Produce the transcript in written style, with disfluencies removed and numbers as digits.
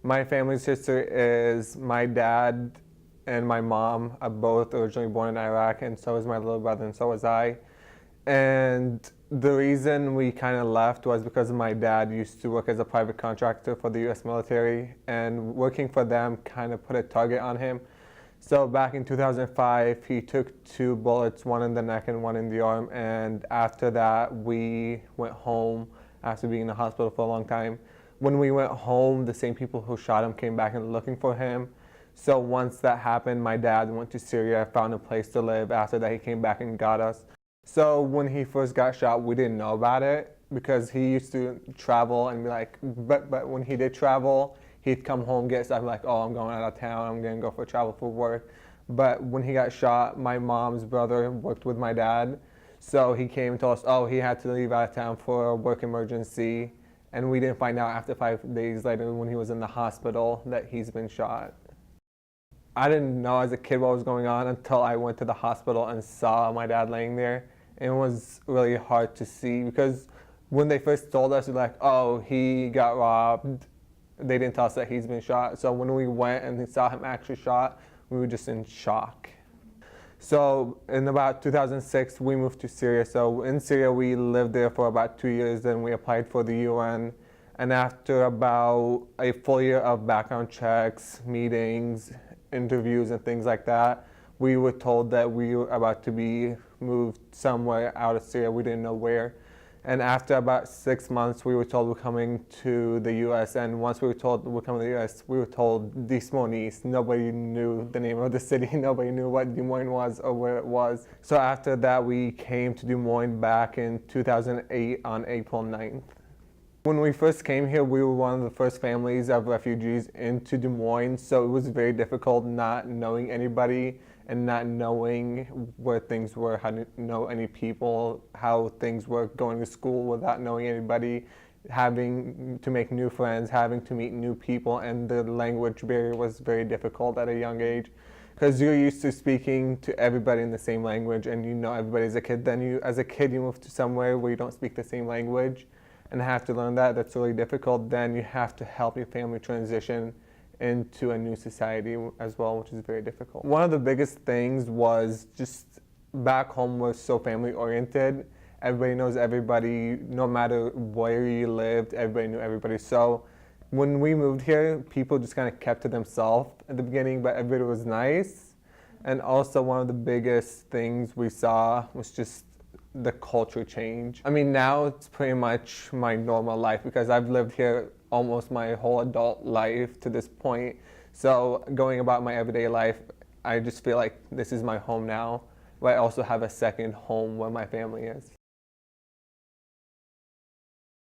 My family's history is my dad and my mom are both originally born in Iraq, and so is my little brother, and so was I. And the reason we kind of left was because my dad used to work as a private contractor for the US military, and working for them kind of put a target on him. So back in 2005, he took 2 bullets, one in the neck and one in the arm, and after that, we went home after being in the hospital for a long time. When we went home, the same people who shot him came back and looking for him. So once that happened, my dad went to Syria, found a place to live. After that, he came back and got us. So when he first got shot, we didn't know about it because he used to travel and be like, but when he did travel, he'd come home, get stuff like, oh, I'm going out of town, I'm gonna go for travel for work. But when he got shot, my mom's brother worked with my dad. So he came and told us, oh, he had to leave out of town for a work emergency. And we didn't find out after 5 days later when he was in the hospital that he's been shot. I didn't know as a kid what was going on until I went to the hospital and saw my dad laying there. It was really hard to see because when they first told us, like, oh, he got robbed, they didn't tell us that he's been shot. So when we went and saw him actually shot, we were just in shock. So in about 2006, we moved to Syria. So in Syria, we lived there for about 2 years. Then we applied for the UN. And after about a full year of background checks, meetings, interviews, and things like that, we were told that we were about to be moved somewhere out of Syria. We didn't know where. And after about 6 months, we were told we're coming to the US. And once we were told we're coming to the US, we were told Des Moines East. Nobody knew the name of the city. Nobody knew what Des Moines was or where it was. So after that, we came to Des Moines back in 2008 on April 9th. When we first came here, we were one of the first families of refugees into Des Moines. So it was very difficult not knowing anybody and not knowing where things were, how to know any people, how things were, going to school without knowing anybody, having to make new friends, having to meet new people, and the language barrier was very difficult at a young age because you're used to speaking to everybody in the same language and you know everybody as a kid. Then as a kid, you move to somewhere where you don't speak the same language and have to learn that. That's really difficult. Then you have to help your family transition into a new society as well, which is very difficult. One of the biggest things was just back home was so family oriented. Everybody knows everybody, no matter where you lived, everybody knew everybody. So when we moved here, people just kind of kept to themselves at the beginning, but everybody was nice. And also one of the biggest things we saw was just the culture change. I mean, now it's pretty much my normal life because I've lived here almost my whole adult life to this point. So going about my everyday life, I just feel like this is my home now, but I also have a second home where my family is.